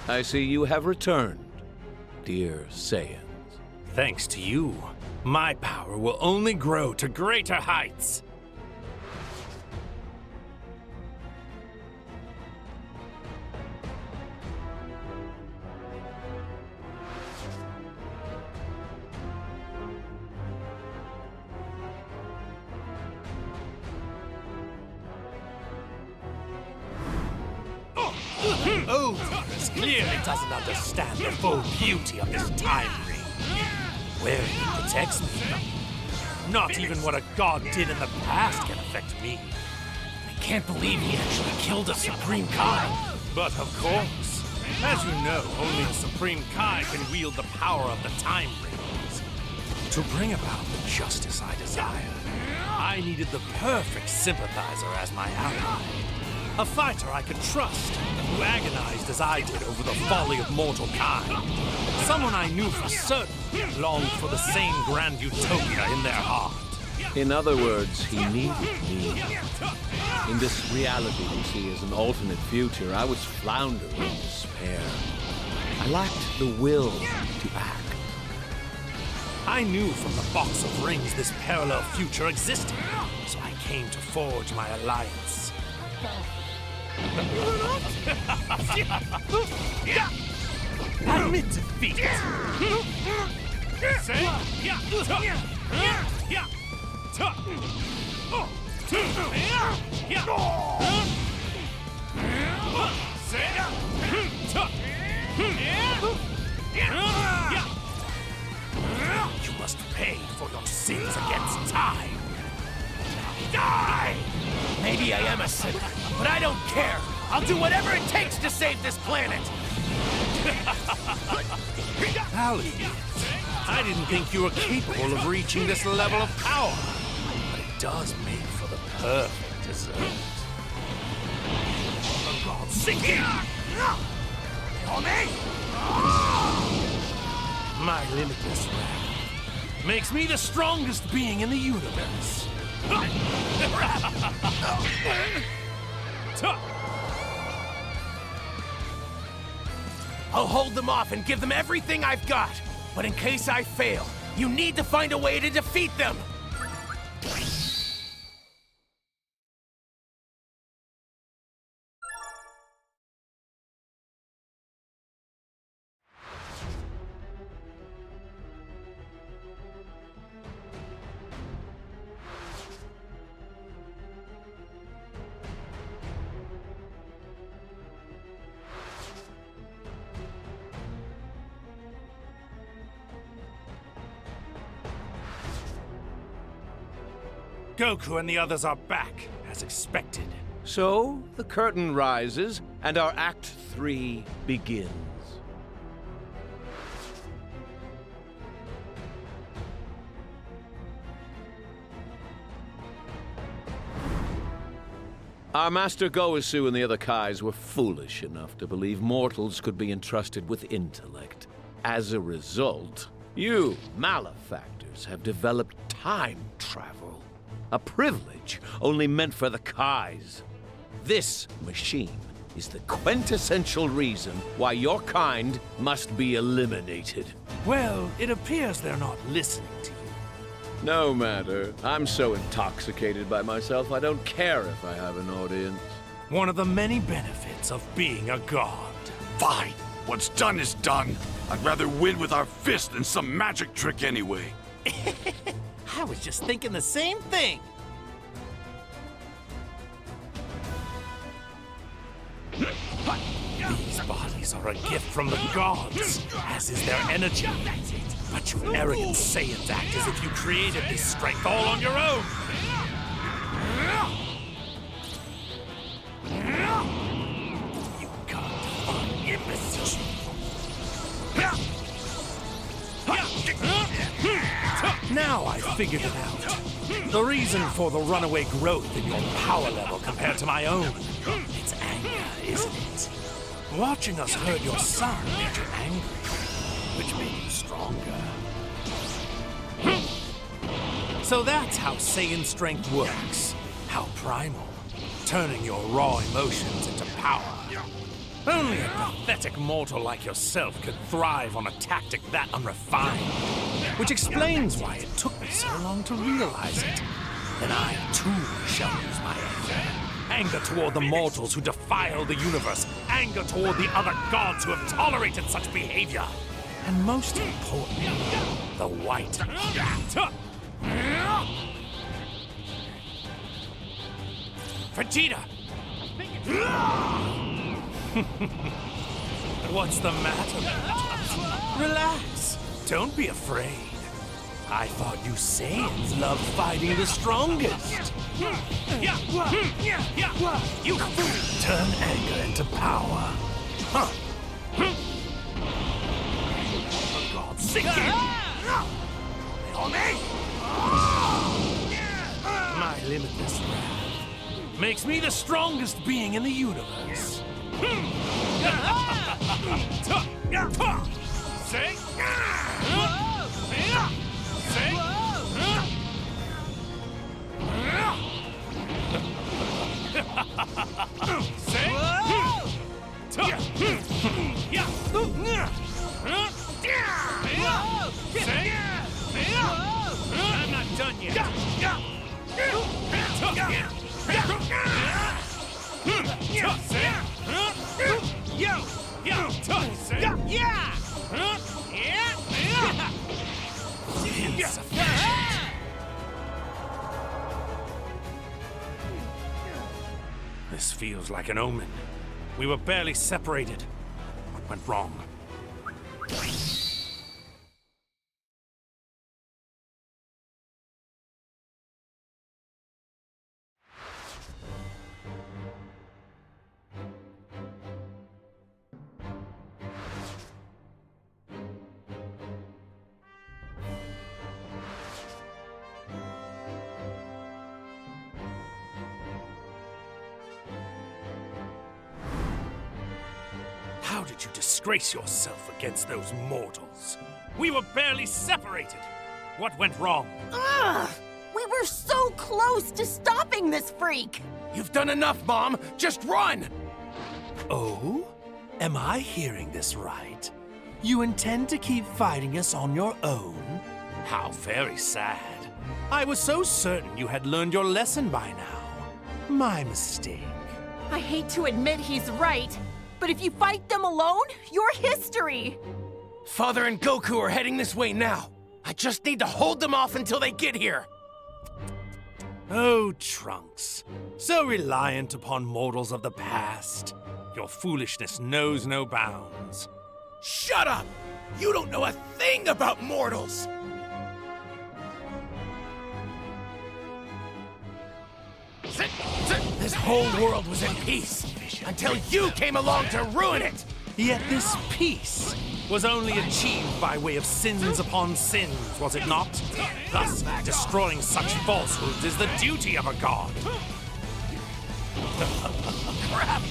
I see you have returned, dear Saiyans. Thanks to you, my power will only grow to greater heights. Others clearly doesn't understand the full beauty of this time ring. Wearing it protects me. Not even what a god did in the past can affect me. I can't believe he actually killed a Supreme Kai. But of course, as you know, only a Supreme Kai can wield the power of the time rings. To bring about the justice I desire, I needed the perfect sympathizer as my ally. A fighter I could trust, who agonized as I did over the folly of mortal kind. Someone I knew for certain longed for the same grand utopia in their heart. In other words, he needed me. In this reality we see as an alternate future, I was floundering in despair. I lacked the will to act. I knew from the box of rings this parallel future existed, so I came to forge my alliance. Admit defeat. You must pay for your sins against time. Die! Maybe I am a sinner, but I don't care. I'll do whatever it takes to save this planet. Ali, I didn't think you were capable of reaching this level of power. But it does make for the perfect dessert. The gods sinking! My limitless wrath makes me the strongest being in the universe. I'll hold them off and give them everything I've got. But in case I fail, you need to find a way to defeat them. Goku and the others are back, as expected. So, the curtain rises, and our Act 3 begins. Our Master Goesu and the other Kais were foolish enough to believe mortals could be entrusted with intellect. As a result, you malefactors have developed time travel. A privilege only meant for the Kais. This machine is the quintessential reason why your kind must be eliminated. Well, it appears they're not listening to you. No matter. I'm so intoxicated by myself, I don't care if I have an audience. One of the many benefits of being a god. Fine. What's done is done. I'd rather win with our fist than some magic trick anyway. I was just thinking the same thing. These bodies are a gift from the gods, as is their energy. But you arrogant Saiyans act as if you created this strength all on your own. You god-defying imbecile. Now I figured it out. The reason for the runaway growth in your power level compared to my own. It's anger, isn't it? Watching us hurt your son made you angry, which made you stronger. So that's how Saiyan strength works. How primal, turning your raw emotions into power. Only a pathetic mortal like yourself could thrive on a tactic that unrefined. Which explains why it took me so long to realize it. Then I, too, shall use my anger. Anger toward the mortals who defile the universe. Anger toward the other gods who have tolerated such behavior. And most importantly, the White. Vegeta! What's the matter? Relax. Don't be afraid. I thought you Saiyans loved fighting the strongest. You turn anger into power. Huh. For God's sake. My limitless wrath makes me the strongest being in the universe. I'm not done yet. This feels like an omen. We were barely separated. What went wrong? How did you disgrace yourself against those mortals? We were barely separated. What went wrong? Ugh! We were so close to stopping this freak! You've done enough, Mom! Just run! Oh? Am I hearing this right? You intend to keep fighting us on your own? How very sad. I was so certain you had learned your lesson by now. My mistake. I hate to admit he's right, but if you fight them alone, you're history! Father and Goku are heading this way now. I just need to hold them off until they get here. Oh, Trunks. So reliant upon mortals of the past. Your foolishness knows no bounds. Shut up! You don't know a thing about mortals! This whole world was in peace until you came along to ruin it! Yet this peace was only achieved by way of sins upon sins, was it not? Thus, destroying such falsehoods is the duty of a god. Crap!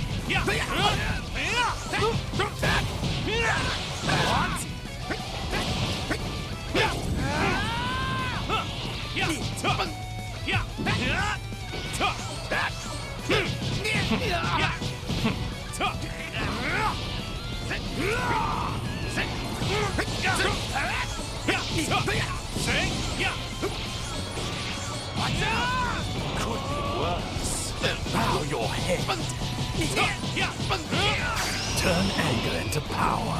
Could be worse. Bow your head. Turn anger into power.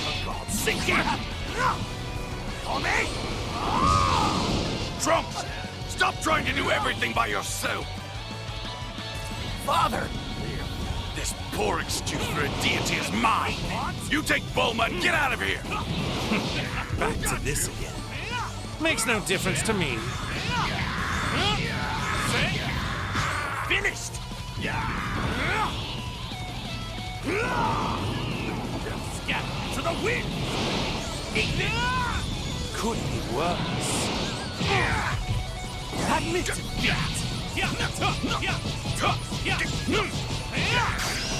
For God's sake. Trunks! Stop trying to do everything by yourself! Father! This poor excuse for a deity is mine! You take Bulma and get out of here! Back to this again. Makes no difference to me. Finished! Scatter to the wind! Could be worse. Admit defeat!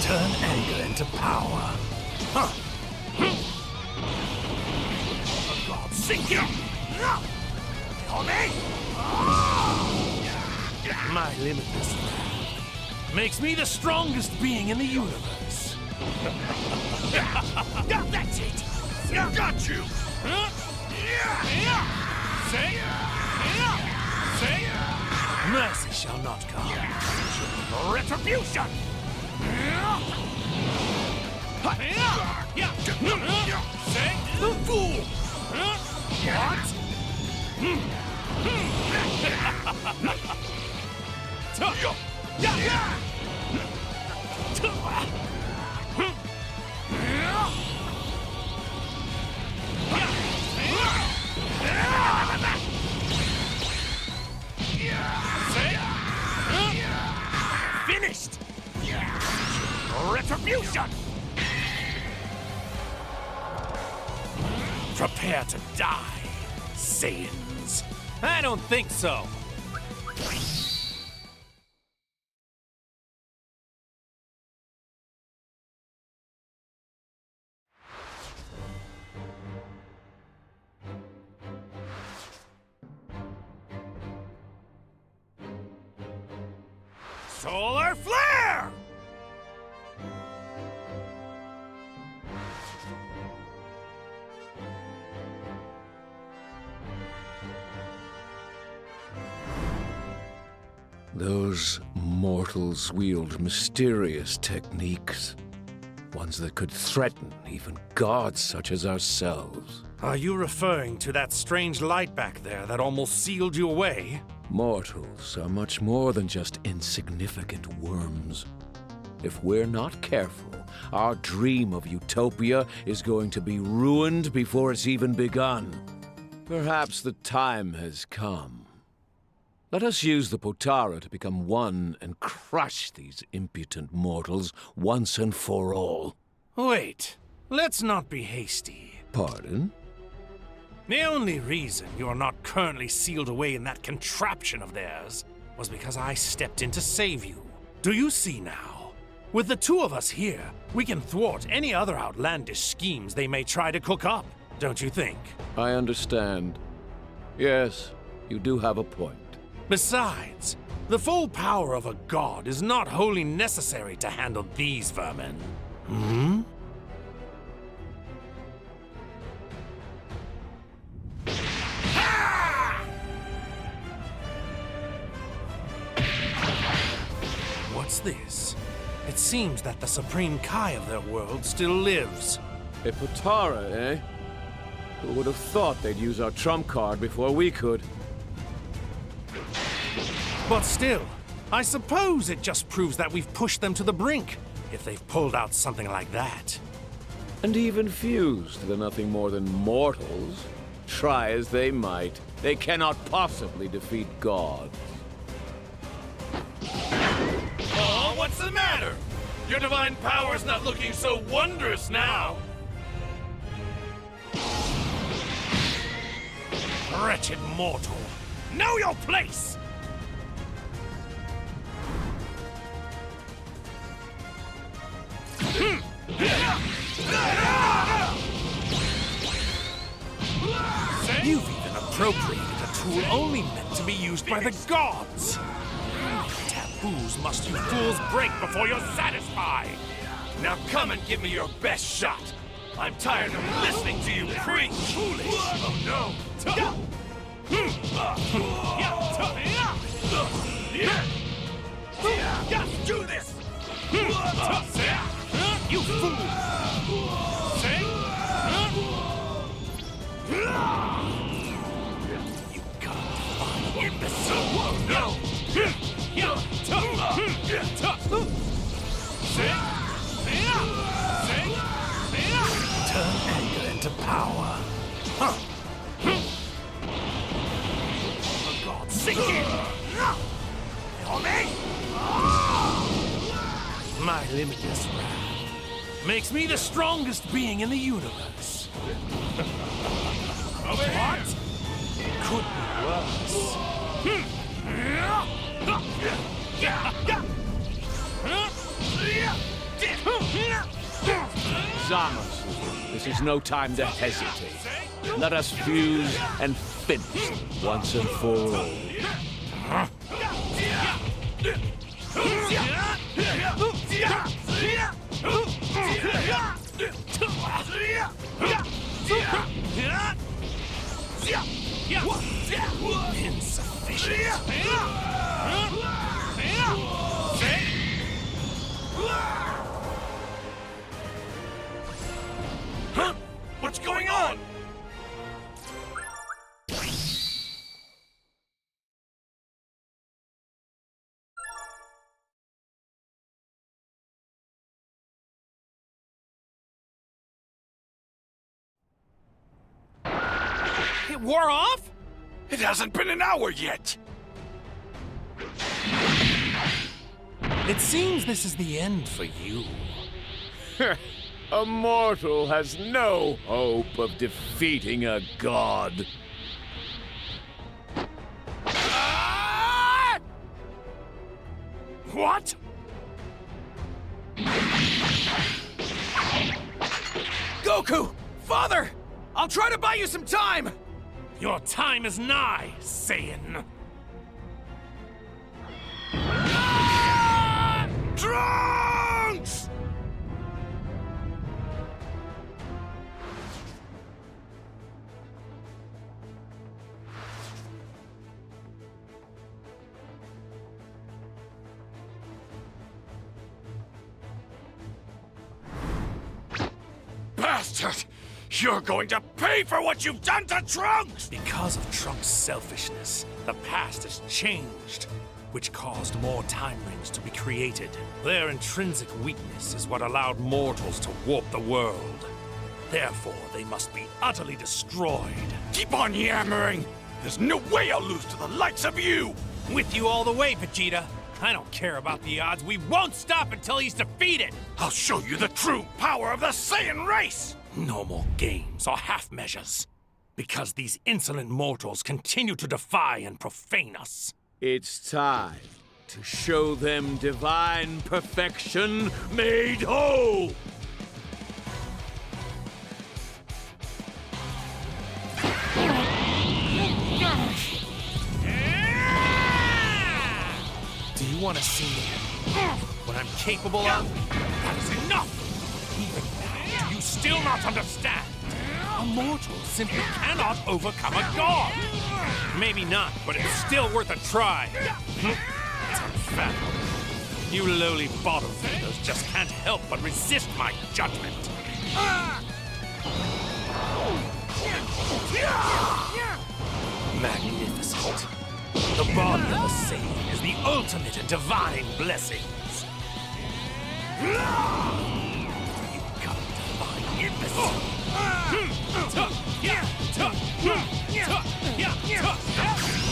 Turn anger into power. For God's sake! My limitless wrath makes me the strongest being in the universe. That's it! Got you! Mercy shall not come. Retribution! Fool! What? Finished! Retribution! Prepare to die, Saiyans. I don't think so. Solar flare! Those mortals wield mysterious techniques. Ones that could threaten even gods such as ourselves. Are you referring to that strange light back there that almost sealed you away? Mortals are much more than just insignificant worms. If we're not careful, our dream of utopia is going to be ruined before it's even begun. Perhaps the time has come. Let us use the Potara to become one and crush these impotent mortals once and for all. Wait, let's not be hasty. Pardon? The only reason you're not currently sealed away in that contraption of theirs was because I stepped in to save you. Do you see now? With the two of us here, we can thwart any other outlandish schemes they may try to cook up, don't you think? I understand. Yes, you do have a point. Besides, the full power of a god is not wholly necessary to handle these vermin. Hmm? What's this? It seems that the Supreme Kai of their world still lives. A Potara, eh? Who would have thought they'd use our trump card before we could? But still, I suppose it just proves that we've pushed them to the brink, if they've pulled out something like that. And even fused, they're nothing more than mortals. Try as they might, they cannot possibly defeat gods. Oh, what's the matter? Your divine power's not looking so wondrous now. Wretched mortal, know your place! You've even appropriated a tool only meant to be used by the gods. How many taboos must you fools break before you're satisfied? Now come and give me your best shot. I'm tired of listening to you preach. Foolish. Oh no. Just do this. You fool! You god-defying imbecile! No. Turn anger into power. The gods sink in! My limitless wrath makes me the strongest being in the universe. What? Could be worse. Zamasu, this is no time to hesitate. Let us fuse and finish once and for all. wore off? It hasn't been an hour yet! It seems this is the end for you. A mortal has no hope of defeating a god. What? Goku! Father! I'll try to buy you some time! Your time is nigh, Saiyan. Trunks! Bastard! You're going to pay for what you've done to Trunks! Because of Trunks' selfishness, the past has changed, which caused more time rings to be created. Their intrinsic weakness is what allowed mortals to warp the world. Therefore, they must be utterly destroyed. Keep on yammering! There's no way I'll lose to the likes of you! With you all the way, Vegeta. I don't care about the odds. We won't stop until he's defeated. I'll show you the true power of the Saiyan race! No more games or half measures. Because these insolent mortals continue to defy and profane us. It's time to show them divine perfection made whole! Do you want to see what I'm capable of? That is enough! Even now, do you still not understand? A mortal simply cannot overcome a god! Maybe not, but it's still worth a try. It's unfathomable. You lowly bottle feeders just can't help but resist my judgment. Magnificent. The body of a Saiyan is the ultimate in divine blessings. You god-defying imbecile.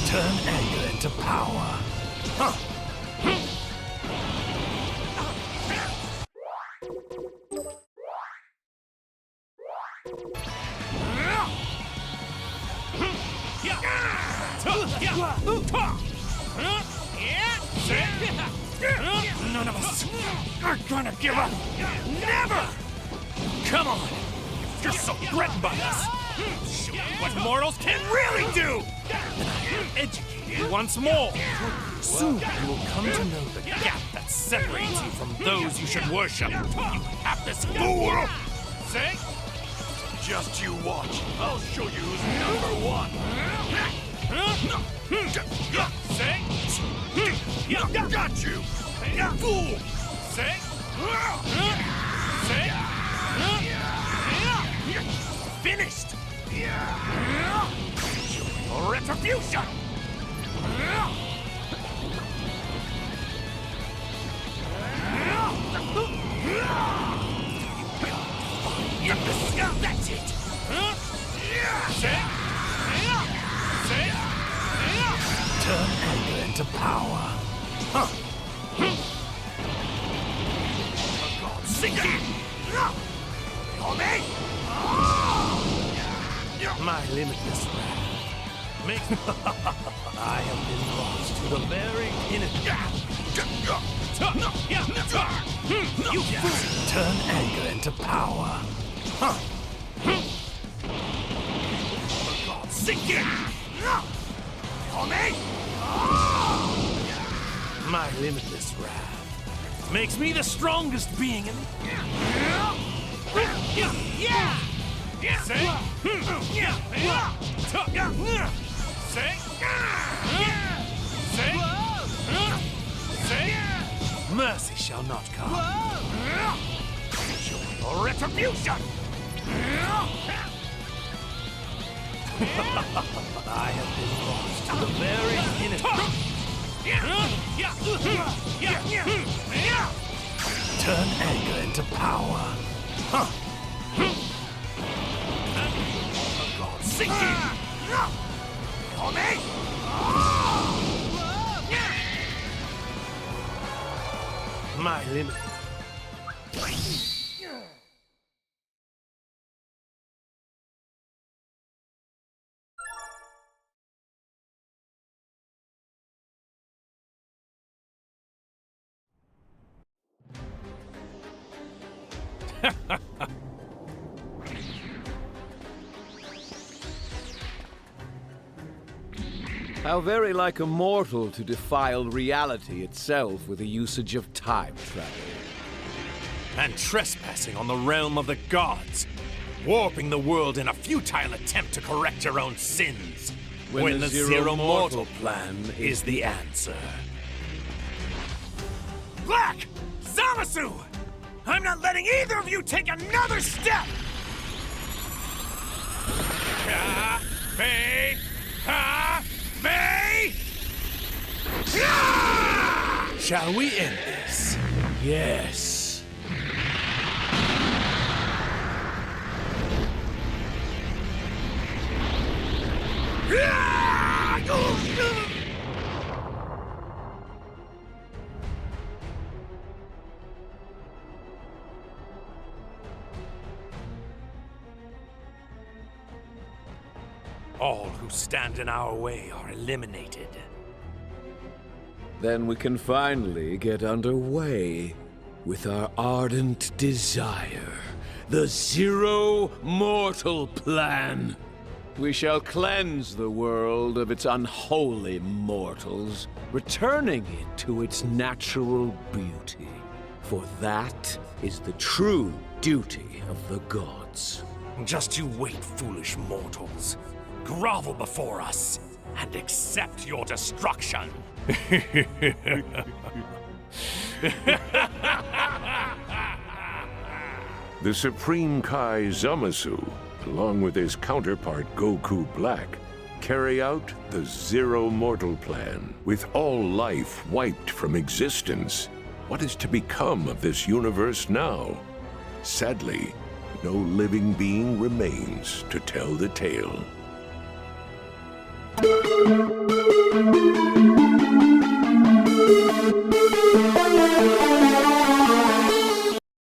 Turn anger into power. None of us are gonna give up. Never! Come on! If you're so threatened by us, show you what mortals can really do! Educate you once more. Soon you will come to know the gap that separates you from those you should worship. You hapless fool! Say? Just you watch. I'll show you who's number one. Say? Got you! Fool! Say? Say? Finished! Retribution! That's it! Say? Say? Turn anger into power. Sink it! My limitless wrath makes I have been lost to the very You fool! Turn anger into power. Sink it! My limitless wrath makes me the strongest being in Say? Say? Say? Say? Mercy shall not come. Your retribution! I have been lost to the very Turn anger into power. Sink it! Call me! My limit. How very like a mortal to defile reality itself with the usage of time travel. And trespassing on the realm of the gods, warping the world in a futile attempt to correct your own sins, when the Zero Mortal plan is the answer. Black! Zamasu! I'm not letting either of you take another step! May! Shall we end this? Yes. All who stand in our way are eliminated. Then we can finally get underway with our ardent desire, the Zero Mortal Plan. We shall cleanse the world of its unholy mortals, returning it to its natural beauty. For that is the true duty of the gods. Just you wait, foolish mortals. Grovel before us and accept your destruction. The Supreme Kai Zamasu, along with his counterpart Goku Black, carry out the Zero Mortal Plan. With all life wiped from existence, what is to become of this universe now? Sadly, no living being remains to tell the tale.